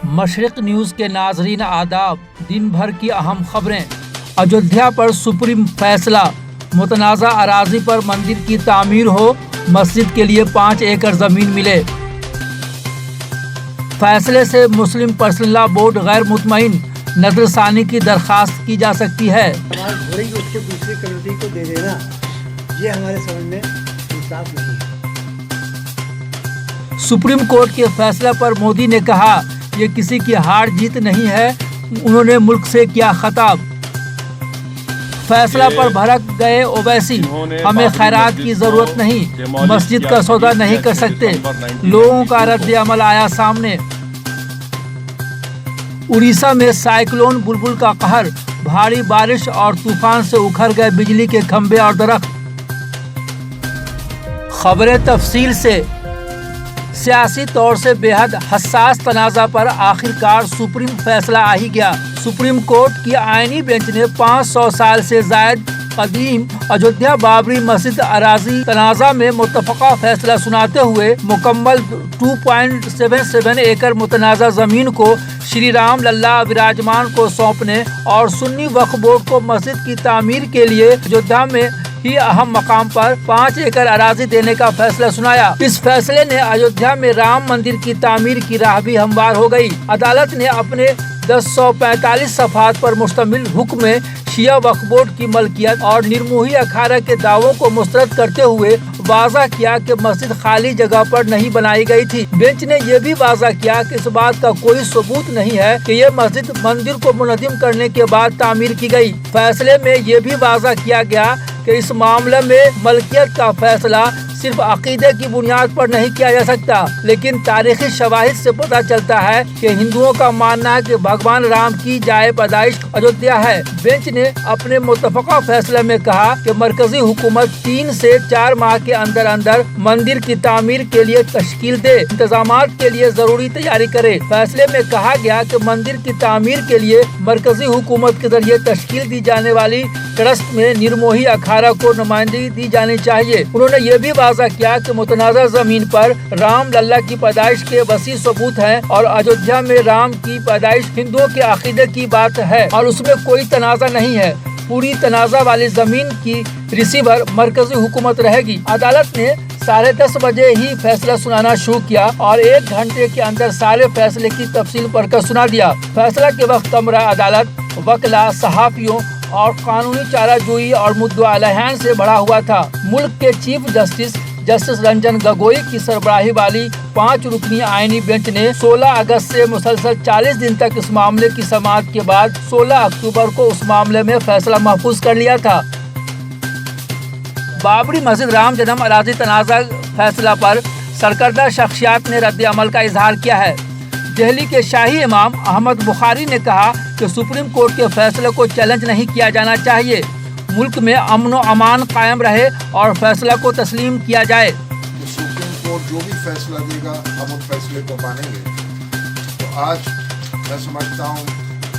मशरिक news के नाजरीन आदाब। दिन भर की अहम खबरें। अयोध्या पर सुप्रीम फैसला, मुतनाज़ा अराजी पर मंदिर की तामीर हो, मस्जिद के लिए 5 एकड़ ज़मीन मिले। फैसले से मुस्लिम पर्सनल लॉ बोर्ड गैर मुतमईन, नजरसानी की दरखास्त की जा सकती है। घोड़े की उसके दूसरी कम्युनिटी को दे देना, ये हमारे समझ में इंसाफ नहीं है। सुप्रीम कोर्ट के फैसला पर मोदी ने कहा, ये किसी की हार जीत नहीं है, उन्होंने मुल्क से किया खिताब। फैसला पर भड़क गए ओवैसी, हमें खैरात की जरूरत नहीं, मस्जिद का सौदा नहीं कर सकते। लोगों का रद्द अमल आया सामने। उड़ीसा में साइक्लोन बुलबुल का कहर, भारी बारिश और तूफान से उखड़ गए बिजली के खंभे और दरख्त। खबरें तफसील से। सियासी तौर से बेहद हसास तनाज़ा पर आखिरकार सुप्रीम फैसला आ ही गया। सुप्रीम कोर्ट की आईनी बेंच ने 500 साल से जायद कदीम अयोध्या बाबरी मस्जिद अराजी तनाज़ा में मुत्तफ़क़ा फैसला सुनाते हुए मुकम्मल 2.77 एकड़ मुतनाज़ा ज़मीन को श्री राम लल्ला विराजमान को सौंपने और सुन्नी वक्फ बोर्ड को मस्जिद की तामीर के लिए अयोध्या में ही अहम मकाम पर 5 एकड़ अराजी देने का फैसला सुनाया। इस फैसले ने अयोध्या में राम मंदिर की तामीर की राह भी हमवार हो गई। अदालत ने अपने 1045 सफ़हात पर मुश्तमिल हुक्म में शिया वक्फ बोर्ड की मलकियत और निर्मोही अखाड़ा के दावों को मुस्तरद करते हुए वाज़ा किया कि मस्जिद खाली जगह पर नहीं बनाई गई थी। बेंच ने यह भी वाज़ा किया कि इस बात का कोई सबूत नहीं है कि यह मस्जिद मंदिर को मुनज़्ज़म करने के बाद तामीर की गई। फैसले में यह भी वाज़ा किया गया कि इस मामले में मलकियत का फैसला सिर्फ अकीदे की बुनियाद पर नहीं किया जा सकता, लेकिन तारीखी शवाहिद से पता चलता है कि हिंदुओं का मानना है कि भगवान राम की जाए पैदाइश अयोध्या है। बेंच ने अपने मुत्तफ़क़ा फैसले में कहा कि मरकजी हुकूमत 3 से 4 माह के अंदर अंदर मंदिर की तामीर के लिए तश्कील दे, इंतजामात के लिए जरूरी तैयारी करे। फैसले में कहा गया कि मंदिर की तामीर के लिए मरकजी हुकूमत के जरिए तश्कील दी जाने वाली ट्रस्ट में निर्मोही अखाड़ा को नुमाइंदगी दी जानी चाहिए। उन्होंने ये भी वाज़ा किया कि मुतनाज़ा जमीन पर राम लल्ला की पैदाइश के वसी सबूत हैं और अयोध्या में राम की पैदाइश हिंदुओं के अकीदे की बात है और उसमें कोई तनाज़ा नहीं है। पूरी तनाज़ा वाली जमीन की रिसीवर मरकजी हुकूमत रहेगी। अदालत ने 10:30 बजे ही फैसला सुनाना शुरू किया और 1 घंटे के अंदर सारे फैसले की तफसील पढ़कर सुना दिया। फैसला के वक्त कमरा अदालत वकला, सहाफियों और कानूनी चाराजोई और मुद्दा अलहन से भरा हुआ था। मुल्क के चीफ जस्टिस रंजन गोगोई की सरबराही वाली 5 रुकनी आईनी बेंच ने 16 अगस्त से मुसलसल 40 दिन तक इस मामले की समाअत के बाद 16 अक्टूबर को उस मामले में फैसला महफूज कर लिया था। बाबरी मस्जिद राम जन्म अराजी तनाज़ा फैसला पर सरकर्दा शख्सियात ने रद्द अमल का इजहार किया है। दिल्ली के शाही इमाम अहमद बुखारी ने कहा कि सुप्रीम कोर्ट के फैसले को चैलेंज नहीं किया जाना चाहिए। मुल्क में अमन व अमान कायम रहे और फैसला को तस्लीम किया जाए। तो सुप्रीम कोर्ट जो भी फैसला देगा हम उस फैसले को मानेंगे। तो आज मैं समझता हूँ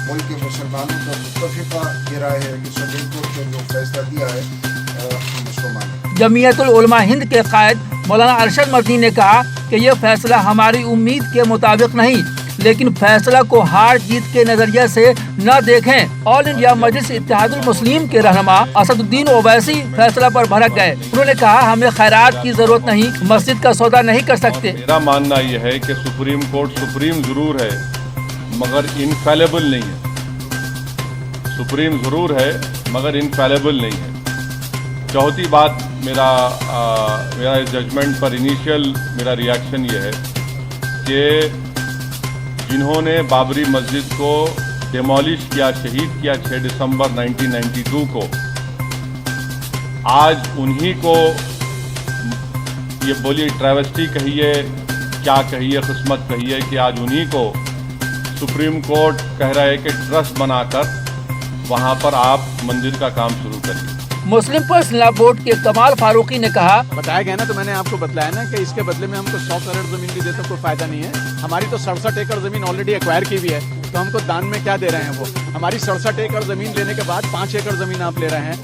मुल्क के मुसलमानों का मुत्तफ़िक़ा ये राय है कि सुप्रीम कोर्ट ने जो फैसला दिया है हम उसको मानें। जमीयतुल उलमा हिंद के कायद मौलाना अरशद मदनी ने कहा कि यह फैसला हमारी उम्मीद के मुताबिक नहीं, लेकिन फैसला को हार जीत के नजरिए से न देखें। ऑल इंडिया मजलिस इत्तेहादुल मुस्लिम के रहनुमा असदुद्दीन ओवैसी फैसला पर भड़क गए। उन्होंने कहा, हमें खैरात की जरूरत नहीं, मस्जिद का सौदा नहीं कर सकते। मेरा मानना यह है कि सुप्रीम कोर्ट सुप्रीम जरूर है मगर इनफेलेबल नहीं है। सुप्रीम जरूर है मगर इनफेलेबल नहीं है। चौथी बात, मेरा इस जजमेंट पर इनिशियल मेरा रिएक्शन ये है कि जिन्होंने बाबरी मस्जिद को डेमोलिश किया, शहीद किया 6 दिसंबर 1992 को, आज उन्हीं को ये बोलिए ट्रैवेस्टी कहिए, क्या कहिए, किस्मत कहिए कि आज उन्हीं को सुप्रीम कोर्ट कह रहा है कि ट्रस्ट बनाकर वहाँ पर आप मंदिर का काम शुरू करिए। मुस्लिम पर्सनल लॉ बोर्ड के कमाल फारूकी ने कहा, बताया गया ना, तो मैंने आपको बतलाया ना कि इसके बदले में हमको 100 करोड़ जमीन भी देते कोई फायदा नहीं है। हमारी तो 67 एकड़ जमीन ऑलरेडी एक्वायर की हुई है, तो हमको दान में क्या दे रहे हैं वो? हमारी 67 एकड़ जमीन लेने के बाद 5 एकड़ जमीन आप ले रहे हैं,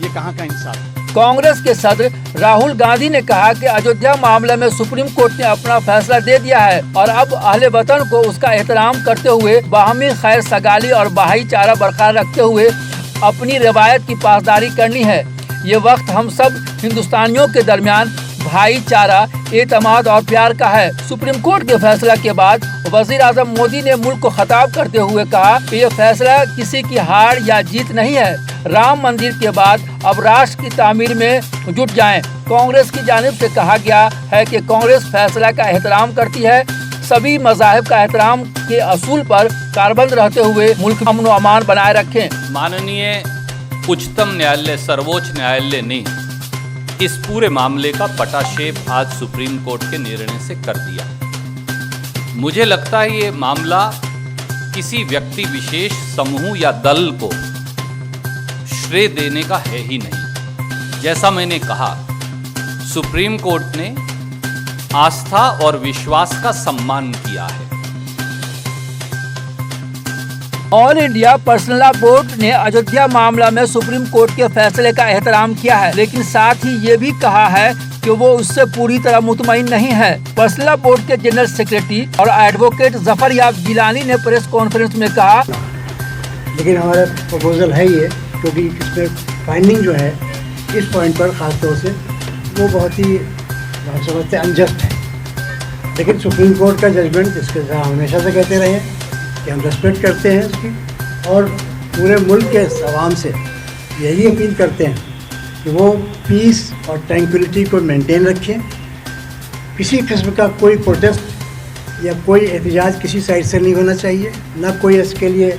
ये कहाँ का इंसाफ? कांग्रेस के सदर राहुल गांधी ने कहा कि अयोध्या मामले में सुप्रीम कोर्ट ने अपना फैसला दे दिया है और अब अहले वतन को उसका एहतराम करते हुए बाहमी खैर सगाली और भाईचारा बरकरार रखते हुए अपनी रवायत की पासदारी करनी है। ये वक्त हम सब हिंदुस्तानियों के दरमियान भाईचारा, एतमाद और प्यार का है। सुप्रीम कोर्ट के फैसला के बाद वजीर आजम मोदी ने मुल्क को खिताब करते हुए कहा कि ये फैसला किसी की हार या जीत नहीं है। राम मंदिर के बाद अब राष्ट्र की तामीर में जुट जाएं। कांग्रेस की जानिब से कहा गया है कि कांग्रेस फैसला का एहतराम करती है, सभी मज़ाहिब का एहतराम के असूल पर कारबंद रहते हुए मुल्क अमन व अमान बनाए रखें। माननीय उच्चतम न्यायालय, सर्वोच्च न्यायालय ने इस पूरे मामले का पटाक्षेप आज सुप्रीम कोर्ट के निर्णय से कर दिया। मुझे लगता है ये मामला किसी व्यक्ति विशेष, समूह या दल को श्रेय देने का है ही नहीं। जैसा मैंने कहा, सुप्रीम कोर्ट ने आस्था और विश्वास का सम्मान किया है। All India personal law board ने अयोध्या मामला में सुप्रीम कोर्ट के फैसले का एहतराम किया है, लेकिन साथ ही ये भी कहा है कि वो उससे पूरी तरह मुतमईन नहीं है। पर्सनल लॉ बोर्ड के जनरल सेक्रेटरी और एडवोकेट जफर याब जिलानी ने प्रेस कॉन्फ्रेंस में कहा, लेकिन हमारा प्रपोजल है ये, क्योंकि इसमें फाइंडिंग जो है इस पॉइंट पर ख़ास तौर से वो बहुत ही हम समझते हैं अनजस्ट है। लेकिन सुप्रीम कोर्ट का जजमेंट, इसके हम हमेशा से कहते रहे हैं कि हम रेस्पेक्ट करते हैं इसकी, और पूरे मुल्क के अवाम से यही अपील करते हैं कि वो पीस और ट्रैंक्विलिटी को मेंटेन रखें। किसी किस्म का कोई प्रोटेस्ट या कोई एहतजाज किसी साइड से नहीं होना चाहिए, ना कोई इसके लिए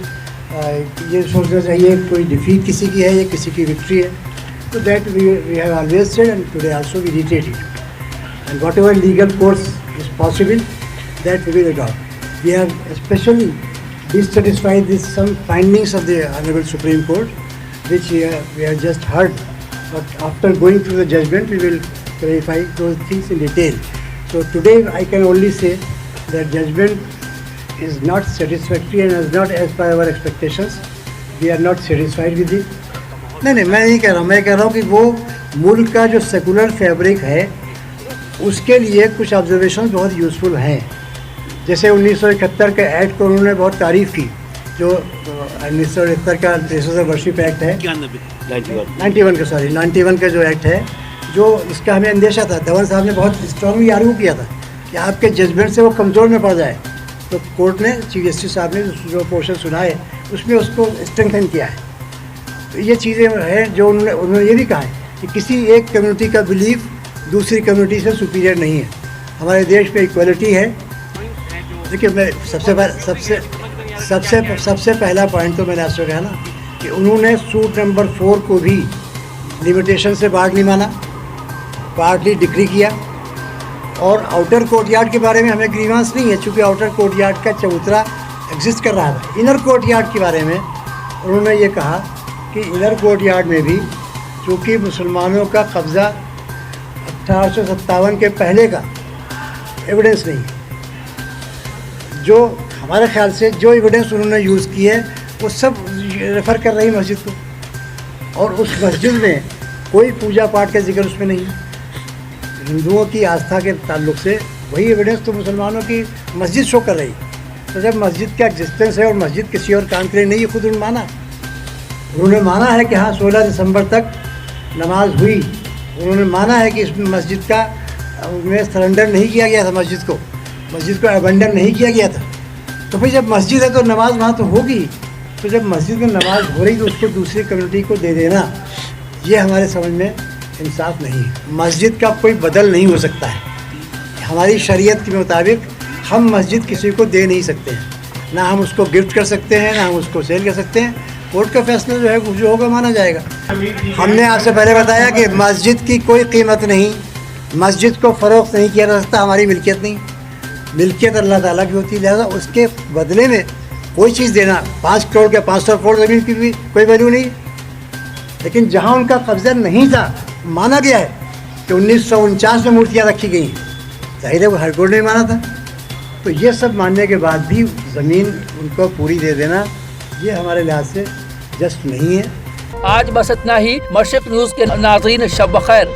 ये सोचना चाहिए कोई डिफीट किसी की है या किसी की विक्ट्री है। तो that we have always said and today also we reiterate it, and whatever legal course is possible that we will adopt. We are specially dissatisfied with some findings of the Honorable Supreme Court, which we have just heard. But after going through the judgment, we will clarify those things in detail. So today, I can only say that judgment is not satisfactory and is not as per our expectations. We are not satisfied with it. नहीं, मैं नहीं कह रहा हूँ, मैं कह रहा हूँ कि वो मुल्क का जो सेकुलर फैब्रिक है, उसके लिए कुछ ऑब्जर्वेशन बहुत यूजफुल हैं। जैसे 1971 के एक्ट को उन्होंने बहुत तारीफ़ की, जो 1971 का 300 वर्षिप एक्ट है, 91 का जो एक्ट है, जो इसका हमें अंदेशा था। धवन साहब ने बहुत स्ट्रांगली आर्ग्यू किया था कि आपके जजमेंट से वो कमज़ोर न पड़ जाए, तो कोर्ट ने, चीफ जस्टिस साहब ने जो पोर्शन सुनाए उसमें उसको स्ट्रेंथन किया है। तो ये चीज़ें हैं जो उन्होंने ये भी कहा है कि किसी एक कम्युनिटी का बिलीफ दूसरी कम्युनिटी से सुपीरियर नहीं है। हमारे देश में इक्वलिटी है। देखिए, मैं सबसे पहला पॉइंट तो मैंने आपसे कहा ना कि उन्होंने सूट नंबर 4 को भी लिमिटेशन से बाहर नहीं माना, पार्टली डिक्री किया। और आउटर कोर्ट यार्ड के बारे में हमें ग्रीवांस नहीं है, चूँकि आउटर कोर्ट यार्ड का चबूतरा एग्जिस्ट कर रहा था। इनर कोर्ट यार्ड के बारे में उन्होंने ये कहा कि इनर कोर्ट यार्ड में भी चूँकि मुसलमानों का कब्ज़ा 1857 के पहले का एविडेंस नहीं है, जो हमारे ख्याल से जो एविडेंस उन्होंने यूज़ की है वो सब रेफ़र कर रही मस्जिद को, और उस मस्जिद में कोई पूजा पाठ का जिक्र उसमें नहीं है। हिंदुओं की आस्था के ताल्लुक से वही एविडेंस तो मुसलमानों की मस्जिद शो कर रही। तो जब मस्जिद का एग्जिस्टेंस है और मस्जिद किसी और काम के लिए नहीं, ये खुद उन्होंने माना है कि हाँ 16 दिसंबर तक नमाज हुई। उन्होंने माना है कि इस मस्जिद का में सरेंडर नहीं किया गया था, मस्जिद को अबंडन नहीं किया गया था। तो भाई जब मस्जिद है तो नमाज वहाँ तो होगी। तो जब मस्जिद में नमाज हो रही तो उसको दूसरी कम्युनिटी को दे देना, ये हमारे समझ में इंसाफ नहीं है। मस्जिद का कोई बदल नहीं हो सकता है। हमारी शरीयत के मुताबिक हम मस्जिद किसी को दे नहीं सकते हैं, ना हम उसको गिफ्ट कर सकते हैं, ना हम उसको सेल कर सकते हैं। कोर्ट का फैसला जो है जो होगा माना जाएगा। हमने आपसे पहले बताया कि मस्जिद की कोई कीमत नहीं, मस्जिद को फ़रोख्त नहीं किया जा सकता, हमारी मिल्कियत नहीं, मिल्कियत अल्लाह ताला की होती है। लिहाजा उसके बदले में कोई चीज़ देना, 5 करोड़ के 500 करोड़ ज़मीन की भी कोई वैल्यू नहीं। लेकिन जहाँ उनका कब्ज़ा नहीं था, माना गया है कि 1949 में मूर्तियाँ रखी गई, जाहिर है वो हाई कोर्ट ने माना था। तो ये सब मानने के बाद भी ज़मीन उनको पूरी दे देना, ये हमारे लिहाज से जस्ट नहीं है। आज बस इतना ही। मशरिक न्यूज के नाज़रीन, शब बखैर।